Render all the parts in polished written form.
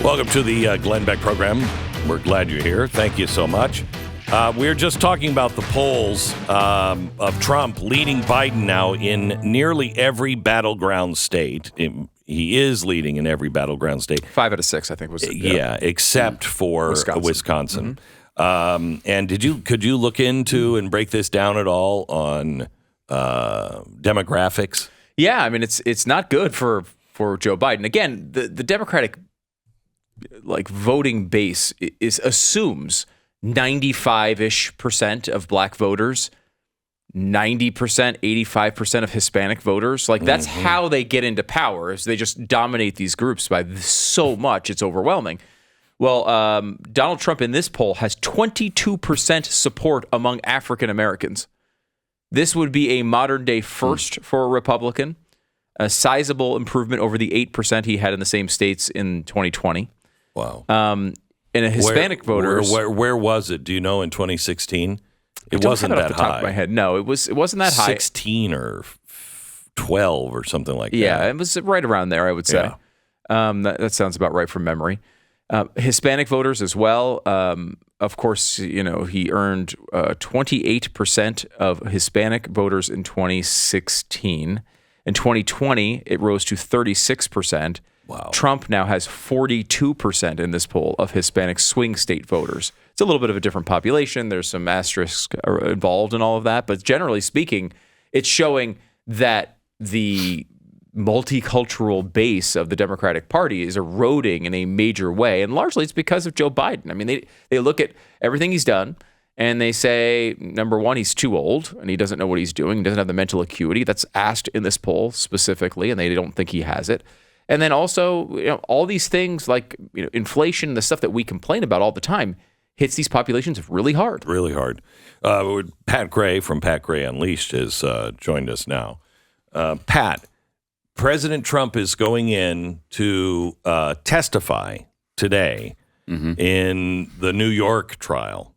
Welcome to the Glenn Beck program. We're glad you're here. Thank you so much. We're just talking about the polls of Trump leading Biden now in nearly every battleground state. He is leading in every battleground state. 5 out of 6, I think, was it? Yeah, except for Wisconsin. Mm-hmm. And could you look into and break this down at all on demographics? Yeah, I mean, it's not good for Joe Biden. Again, the Democratic voting base assumes 95-ish% of black voters, 90%, 85% of Hispanic voters. That's how they get into power, is they just dominate these groups by so much, it's overwhelming. Well, Donald Trump in this poll has 22% support among African Americans. This would be a modern-day first for a Republican, a sizable improvement over the 8% he had in the same states in 2020. Wow. And a Hispanic voters. Where was it? Do you know in 2016? It wasn't that high. Off the top of my head. No, it wasn't that high. 16 or 12 or something like that. Yeah, it was right around there, I would say. Yeah. That sounds about right from memory. Hispanic voters as well. Of course, he earned 28% of Hispanic voters in 2016. In 2020, it rose to 36%. Wow. Trump now has 42% in this poll of Hispanic swing state voters. It's a little bit of a different population. There's some asterisks involved in all of that. But generally speaking, it's showing that the multicultural base of the Democratic Party is eroding in a major way. And largely it's because of Joe Biden. I mean, they look at everything he's done and they say, number one, he's too old and he doesn't know what he's doing. He doesn't have the mental acuity that's asked in this poll specifically, and they don't think he has it. And then also, all these things like inflation, the stuff that we complain about all the time, hits these populations really hard. Really hard. Pat Gray from Pat Gray Unleashed has joined us now. Pat, President Trump is going in to testify today in the New York trial.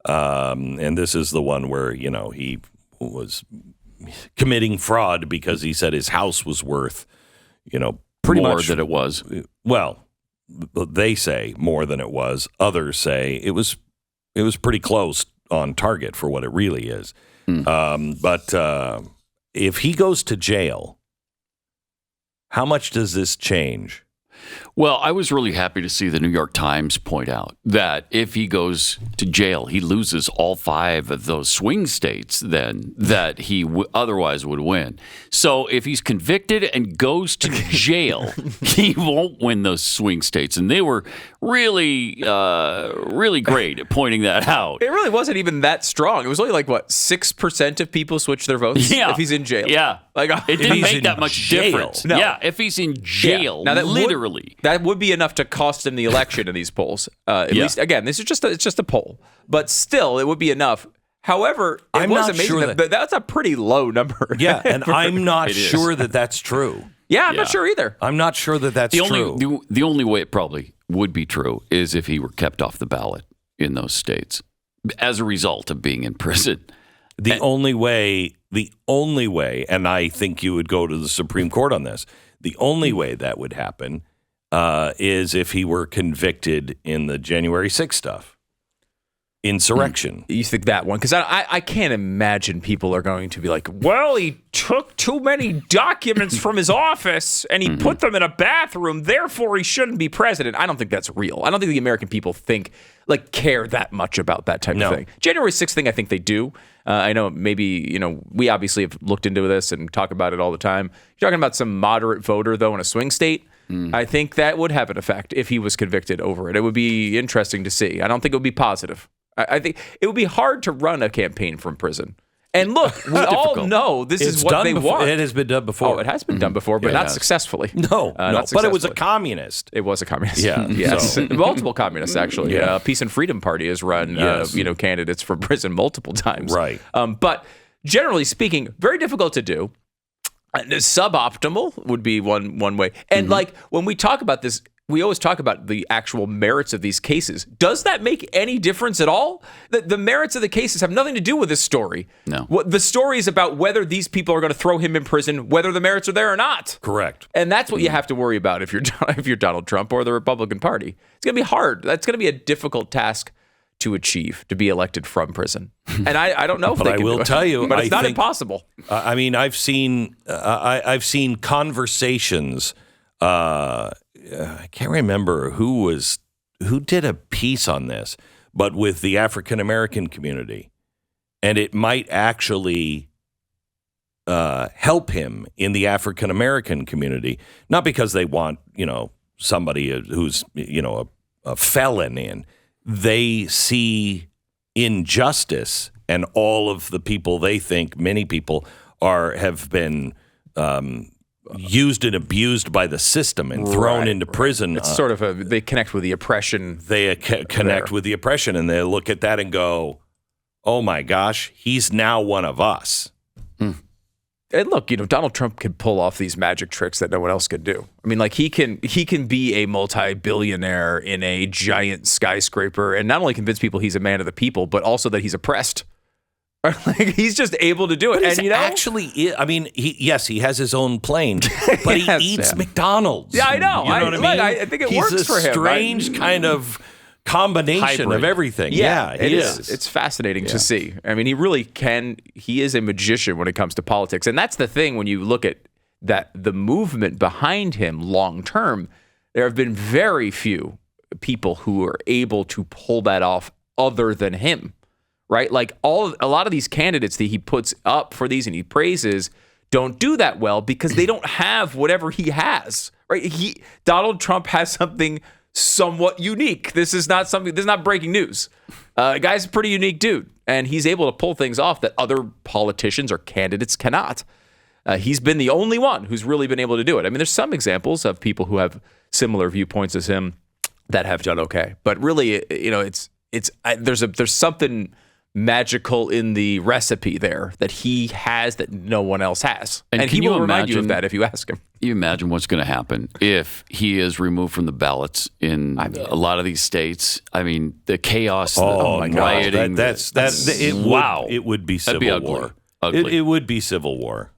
And this is the one where, he was committing fraud because he said his house was worth, pretty more much than it was. Well, they say more than it was. Others say it was pretty close on target for what it really is. But if he goes to jail, how much does this change? Well, I was really happy to see the New York Times point out that if he goes to jail, he loses all 5 of those swing states then that he otherwise would win. So if he's convicted and goes to jail, he won't win those swing states. And they were really, really great at pointing that out. It really wasn't even that strong. It was only 6% of people switch their votes if he's in jail. Yeah. It didn't make that much difference. No. Yeah, if he's in jail, now literally. That would be enough to cost him the election in these polls. At least, again, it's just a poll. But still, it would be enough. However, I'm was not amazing sure that that's a pretty low number. Yeah, and I'm not sure that that's true. Yeah, I'm not sure either. I'm not sure that that's true. The only way it probably would be true is if he were kept off the ballot in those states as a result of being in prison. The only way, and I think you would go to the Supreme Court on this, the only way that would happen is if he were convicted in the January 6th stuff. Insurrection. You think that one? Because I can't imagine people are going to be like, well, he took too many documents from his office and he put them in a bathroom, therefore he shouldn't be president. I don't think that's real. I don't think the American people care that much about that type of thing. January 6th thing, I think they do. I know maybe, we obviously have looked into this and talk about it all the time. You're talking about some moderate voter, though, in a swing state. I think that would have an effect if he was convicted over it. It would be interesting to see. I don't think it would be positive. I think it would be hard to run a campaign from prison. And look, we all know this is what they want. It has been done before. Oh, it has been done before, but not successfully. No, but it was a communist. It was a communist. Yeah. Yes. Multiple communists, actually. Yeah. Peace and Freedom Party has run candidates from prison multiple times. Right. But generally speaking, very difficult to do. Suboptimal would be one way. And when we talk about this, we always talk about the actual merits of these cases. Does that make any difference at all? The merits of the cases have nothing to do with this story. No. The story is about whether these people are going to throw him in prison, whether the merits are there or not. Correct. And that's what you have to worry about if you're Donald Trump or the Republican Party. It's going to be hard. That's going to be a difficult task to achieve, to be elected from prison. And I don't know if But they I can will do it. tell you, but it's I not think- impossible. I mean, I've seen conversations. I can't remember who did a piece on this, but with the African American community, and it might actually help him in the African American community, not because they want somebody who's a felon in. They see injustice, and all of the people they think many people have been used and abused by the system and thrown into prison. It's sort of they connect with the oppression. They connect with the oppression, and they look at that and go, "Oh my gosh, he's now one of us." And look, Donald Trump can pull off these magic tricks that no one else could do. I mean, like he can be a multi-billionaire in a giant skyscraper and not only convince people he's a man of the people, but also that he's oppressed. Like he's just able to do it. But And actually, I mean, he has his own plane, but he Yes, eats yeah. McDonald's. Yeah, I know. You know what I mean? I think it He's works for him. He's a strange kind of combination Hybrid. of everything. Yeah, he it is. It's fascinating to see. I mean, he really can. He is a magician when it comes to politics, and that's the thing. When you look at the movement behind him long term, there have been very few people who are able to pull that off other than him. Right? Like a lot of these candidates that he puts up for these and he praises don't do that well because they don't have whatever he has. Right? Donald Trump has something somewhat unique. This is not breaking news. Guy's a pretty unique dude, and he's able to pull things off that other politicians or candidates cannot. He's been the only one who's really been able to do it. I mean, there's some examples of people who have similar viewpoints as him that have done okay, but really, there's something magical in the recipe there that he has that no one else has, and he will remind you of that if you ask him. You imagine what's going to happen if he is removed from the ballots in a lot of these states. I mean, the chaos, the rioting. It would be That'd be civil ugly. war. Ugly. It would be civil war.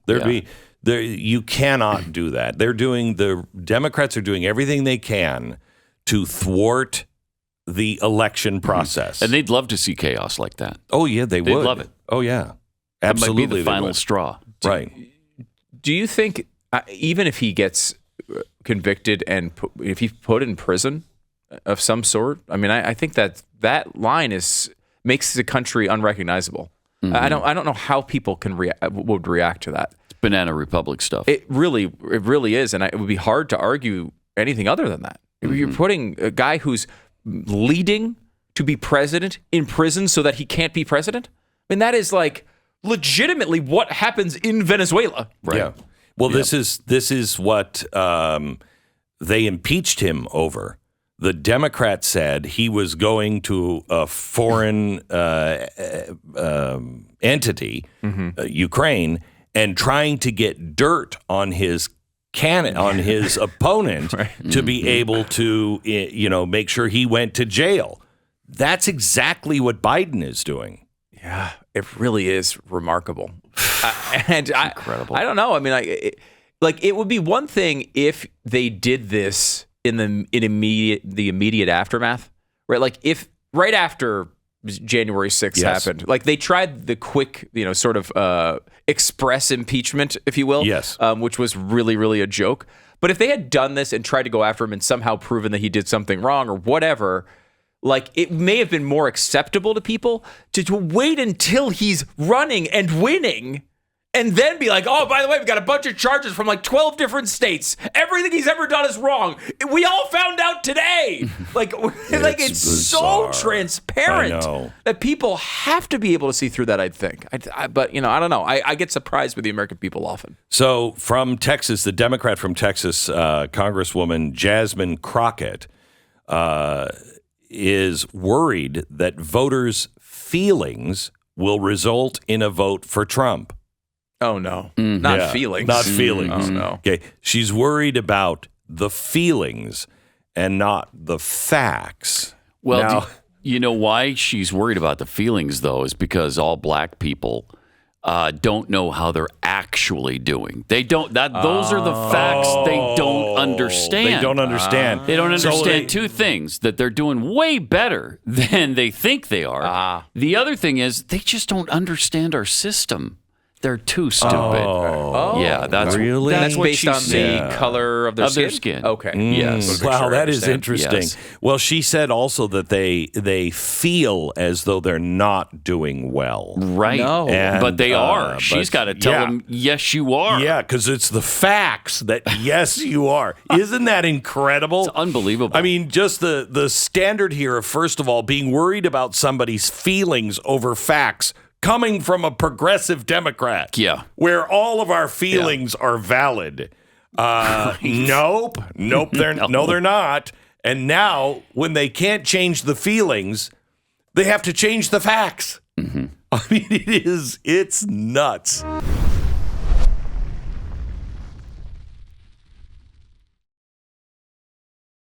You cannot do that. The Democrats are doing everything they can to thwart the election process. And they'd love to see chaos like that. Oh yeah, they'd would. Love it. Oh yeah, That might absolutely. be the they final would. straw. Right. Do you think even if he gets convicted and if he's put in prison of some sort, I mean, I think that line makes the country unrecognizable. Mm-hmm. I don't know how people would react to that. It's Banana Republic stuff. It really is, and it would be hard to argue anything other than that. Mm-hmm. You're putting a guy who's leading to be president in prison so that he can't be president. I mean, that is like legitimately what happens in Venezuela. Right. Yeah. Well, this is what they impeached him over. The Democrats said he was going to a foreign entity, Ukraine, and trying to get dirt on his opponent to be able to make sure he went to jail. That's exactly what Biden is doing. Yeah, it really is remarkable. Incredible. I don't know. I mean, it would be one thing if they did this in the immediate aftermath, right? Like if right after January 6th happened, like they tried the quick, sort of express impeachment, if you will, which was really, really a joke. But if they had done this and tried to go after him and somehow proven that he did something wrong or whatever, like it may have been more acceptable to people to wait until he's running and winning and then be like, oh, by the way, we've got a bunch of charges from like 12 different states. Everything he's ever done is wrong. We all found out today. It's so transparent that people have to be able to see through that, I think. But I don't know. I get surprised with the American people often. So from Texas, the Democrat from Texas, Congresswoman Jasmine Crockett, is worried that voters' feelings will result in a vote for Trump. Oh, no. Not feelings. Not feelings. Oh, no. Okay. She's worried about the feelings. and not the facts. Well, Now- you know why she's worried about the feelings, though, is because all black people don't know how they're actually doing. They don't. Those are the facts they don't understand. They don't understand. They don't understand So they- two things: that they're doing way better than they think they are. The other thing is they just don't understand our system. They're too stupid. Yeah, that's Really? That's what based she on said. the color of their skin? Okay. Yes. Wow, that is understand. interesting. Yes. Well, she said also that they feel as though they're not doing well. Right. No. And, but they are. but- She's got to tell yeah. them, yes, you are. Yeah, because it's the facts that yes, you are. Isn't that incredible? It's unbelievable. I mean, just the standard here of, first of all, being worried about somebody's feelings over facts coming from a progressive Democrat. Yeah. Where all of our feelings are valid. Nope. They're not. And now, when they can't change the feelings, they have to change the facts. I mean, it's nuts.